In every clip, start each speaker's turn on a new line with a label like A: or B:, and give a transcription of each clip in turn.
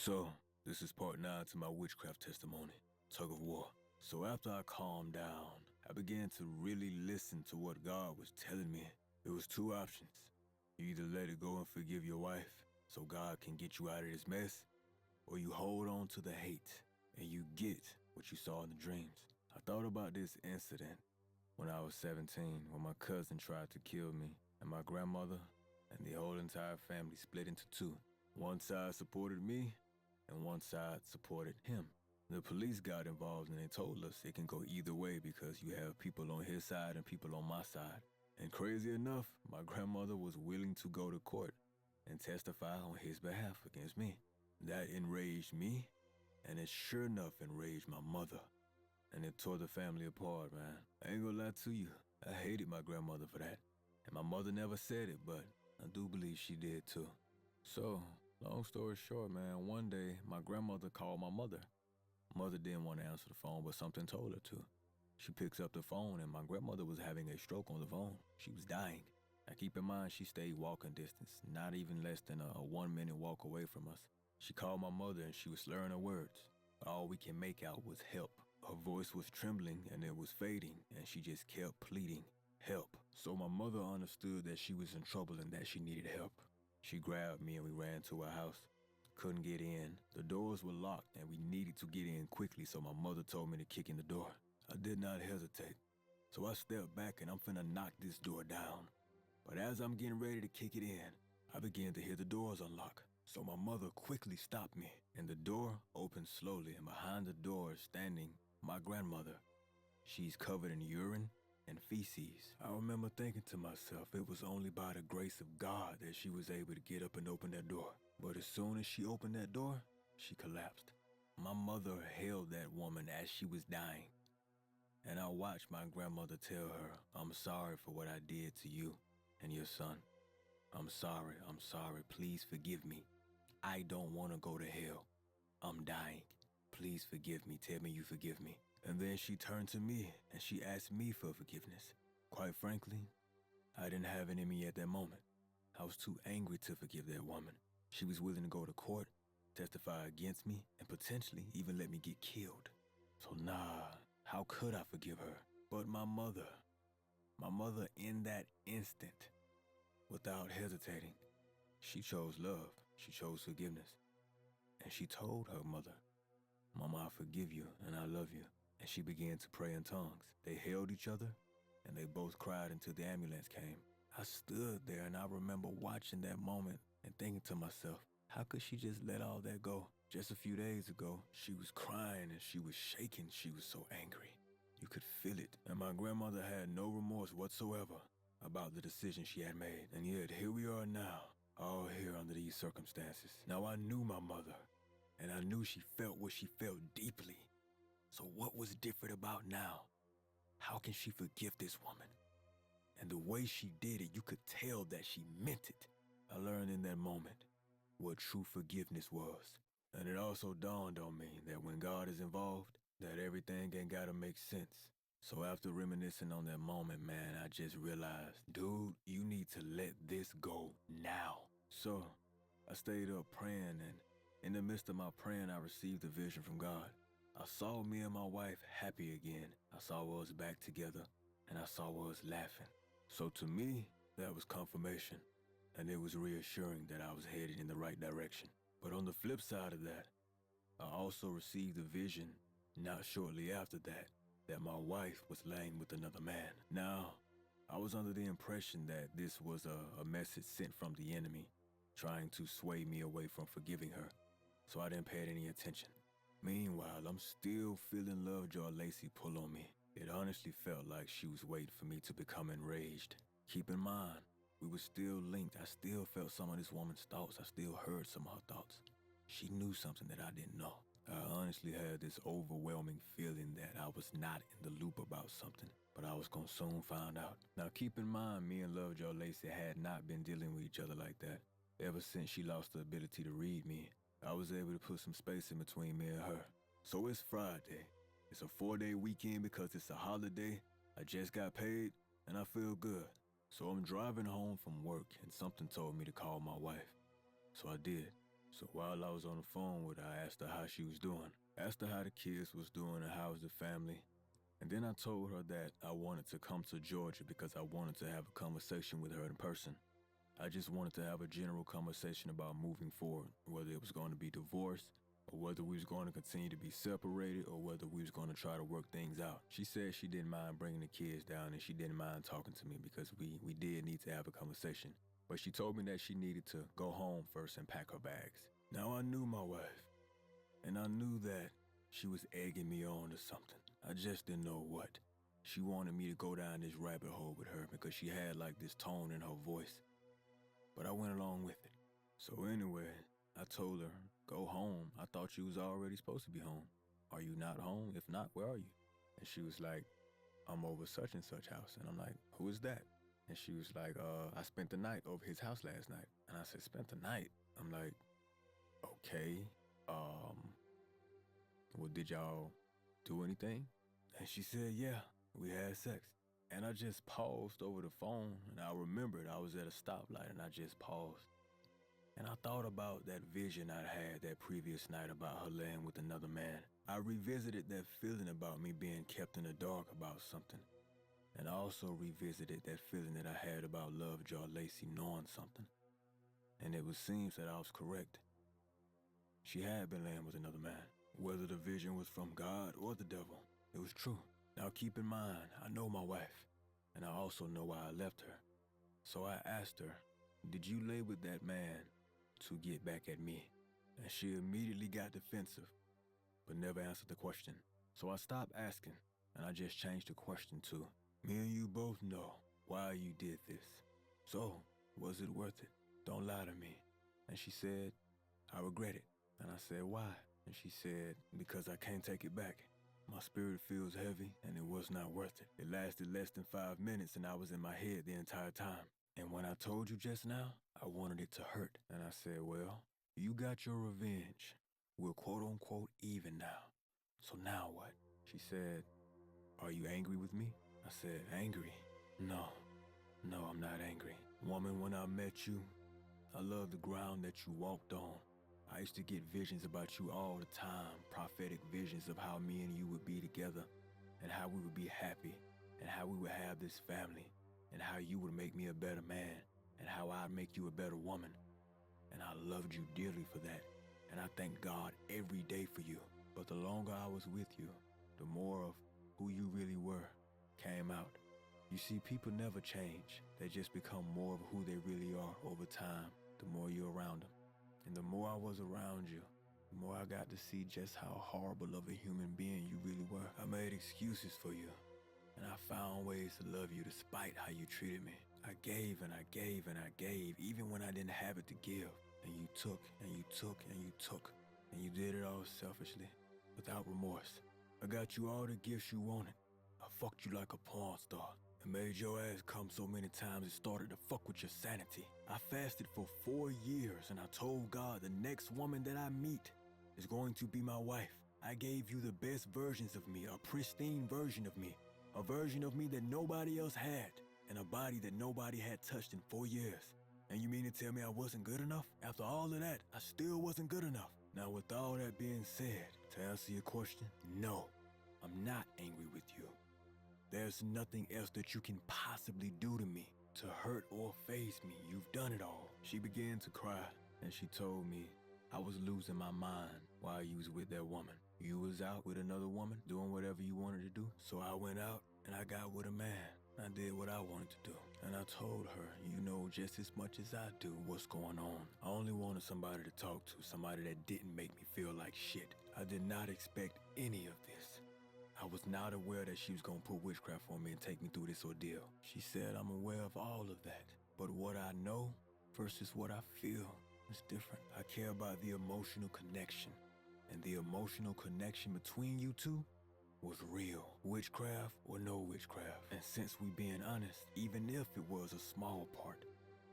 A: So, this is part 9 to my witchcraft testimony, Tug of War. So after I calmed down, I began to really listen to what God was telling me. There was two options. You either let it go and forgive your wife so God can get you out of this mess, or you hold on to the hate and you get what you saw in the dreams. I thought about this incident when I was 17, when my cousin tried to kill me, and my grandmother and the whole entire family split into two. One side supported me, and one side supported him. The police got involved and they told us it can go either way because you have people on his side and people on my side. And crazy enough, my grandmother was willing to go to court and testify on his behalf against me. That enraged me, and it sure enough enraged my mother. And it tore the family apart, man. I ain't gonna lie to you, I hated my grandmother for that. And my mother never said it, but I do believe she did too. So, long story short, man, one day my grandmother called my mother. Mother didn't want to answer the phone, but something told her to. She picks up the phone and my grandmother was having a stroke on the phone. She was dying. Now keep in mind, she stayed walking distance, not even less than a 1-minute walk away from us. She called my mother and she was slurring her words. All we can make out was help. Her voice was trembling and it was fading, and she just kept pleading, help. So my mother understood that she was in trouble and that she needed help. She grabbed me and we ran to her house. Couldn't get in. The doors were locked and we needed to get in quickly, so my mother told me to kick in the door. I did not hesitate. So I stepped back and I'm finna knock this door down. But as I'm getting ready to kick it in, I began to hear the doors unlock. So my mother quickly stopped me and the door opened slowly, and behind the door is standing my grandmother. She's covered in urine and feces. I remember thinking to myself, it was only by the grace of God that she was able to get up and open that door. But as soon as she opened that door, she collapsed. My mother held that woman as she was dying. And I watched my grandmother tell her, I'm sorry for what I did to you and your son. I'm sorry, please forgive me. I don't want to go to hell. I'm dying. Please forgive me, tell me you forgive me. And then she turned to me and she asked me for forgiveness. Quite frankly, I didn't have it in me at that moment. I was too angry to forgive that woman. She was willing to go to court, testify against me, and potentially even let me get killed. So nah, how could I forgive her? But my mother in that instant, without hesitating, she chose love, she chose forgiveness. And she told her mother, Mama, I forgive you and I love you. And she began to pray in tongues. They held each other and they both cried until the ambulance came. I stood there and I remember watching that moment and thinking to myself, how could she just let all that go? Just a few days ago, she was crying and she was shaking. She was so angry. You could feel it. And my grandmother had no remorse whatsoever about the decision she had made. And yet here we are now, all here under these circumstances. Now I knew my mother, and I knew she felt what she felt deeply. So what was different about now? How can she forgive this woman? And the way she did it, you could tell that she meant it. I learned in that moment what true forgiveness was. And it also dawned on me that when God is involved, that everything ain't gotta make sense. So after reminiscing on that moment, man, I just realized, dude, you need to let this go now. So I stayed up praying, and in the midst of my praying, I received a vision from God. I saw me and my wife happy again. I saw us back together, and I saw us laughing. So to me, that was confirmation, and it was reassuring that I was headed in the right direction. But on the flip side of that, I also received a vision not shortly after that my wife was laying with another man. Now, I was under the impression that this was a message sent from the enemy, trying to sway me away from forgiving her, so I didn't pay it any attention. Meanwhile, I'm still feeling Lovejoy Lacey pull on me. It honestly felt like she was waiting for me to become enraged. Keep in mind, we were still linked. I still felt some of this woman's thoughts. I still heard some of her thoughts. She knew something that I didn't know. I honestly had this overwhelming feeling that I was not in the loop about something, but I was gonna soon find out. Now keep in mind, me and Lovejoy Lacey had not been dealing with each other like that. Ever since she lost the ability to read me, I was able to put some space in between me and her. So it's Friday. It's a 4-day weekend because it's a holiday. I just got paid and I feel good. So I'm driving home from work and something told me to call my wife. So I did. So while I was on the phone with her, I asked her how she was doing. Asked her how the kids was doing and how was the family. And then I told her that I wanted to come to Georgia because I wanted to have a conversation with her in person. I just wanted to have a general conversation about moving forward, whether it was going to be divorce, or whether we was going to continue to be separated, or whether we was going to try to work things out. She said she didn't mind bringing the kids down and she didn't mind talking to me because we did need to have a conversation. But she told me that she needed to go home first and pack her bags. Now I knew my wife, and I knew that she was egging me on to something. I just didn't know what. She wanted me to go down this rabbit hole with her because she had like this tone in her voice. But I went along with it. So anyway, I told her, go home. I thought you was already supposed to be home. Are you not home? If not, where are you? And she was like, I'm over such and such house. And I'm like, who is that? And she was like, I spent the night over his house last night. And I said, spent the night? I'm like, okay. Well, did y'all do anything? And she said, yeah, we had sex. And I just paused over the phone, and I remembered I was at a stoplight, and I just paused. And I thought about that vision I'd had that previous night about her laying with another man. I revisited that feeling about me being kept in the dark about something. And I also revisited that feeling that I had about Lovejaw Lacey knowing something. And it seems that I was correct. She had been laying with another man. Whether the vision was from God or the devil, it was true. Now keep in mind, I know my wife, and I also know why I left her. So I asked her, did you lay with that man to get back at me? And she immediately got defensive, but never answered the question. So I stopped asking, and I just changed the question to, me and you both know why you did this. So, was it worth it? Don't lie to me. And she said, I regret it. And I said, why? And she said, because I can't take it back. My spirit feels heavy, and it was not worth it. It lasted less than 5 minutes, and I was in my head the entire time. And when I told you just now, I wanted it to hurt. And I said, well, you got your revenge. We're quote-unquote even now. So now what? She said, are you angry with me? I said, angry? No, I'm not angry. Woman, when I met you, I loved the ground that you walked on. I used to get visions about you all the time, prophetic visions of how me and you would be together, and how we would be happy, and how we would have this family, and how you would make me a better man, and how I'd make you a better woman. And I loved you dearly for that, and I thank God every day for you. But the longer I was with you, the more of who you really were came out. You see, people never change. They just become more of who they really are over time, the more you're around them. And the more I was around you, the more I got to see just how horrible of a human being you really were. I made excuses for you, and I found ways to love you despite how you treated me. I gave and I gave and I gave, even when I didn't have it to give. And you took and you took and you took, and you did it all selfishly, without remorse. I got you all the gifts you wanted. I fucked you like a porn star. I made your ass come so many times it started to fuck with your sanity. I fasted for 4 years and I told God the next woman that I meet is going to be my wife. I gave you the best versions of me, a pristine version of me, a version of me that nobody else had, and a body that nobody had touched in 4 years. And you mean to tell me I wasn't good enough? After all of that, I still wasn't good enough. Now with all that being said, to answer your question, no, I'm not angry with you. There's nothing else that you can possibly do to me to hurt or faze me. You've done it all. She began to cry, and she told me I was losing my mind while you was with that woman. You was out with another woman doing whatever you wanted to do. So I went out and I got with a man. I did what I wanted to do. And I told her, you know just as much as I do what's going on. I only wanted somebody to talk to, somebody that didn't make me feel like shit. I did not expect any of this. I was not aware that she was gonna put witchcraft on me and take me through this ordeal. She said I'm aware of all of that, but what I know versus what I feel is different. I care about the emotional connection, and the emotional connection between you two was real. Witchcraft or no witchcraft. And since we being honest, even if it was a small part,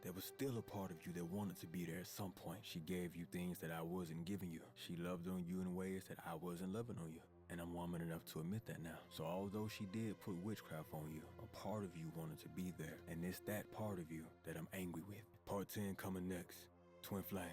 A: there was still a part of you that wanted to be there at some point. She gave you things that I wasn't giving you. She loved on you in ways that I wasn't loving on you. And I'm woman enough to admit that now. So although she did put witchcraft on you, a part of you wanted to be there. And it's that part of you that I'm angry with. Part 10 coming next. Twin Flame.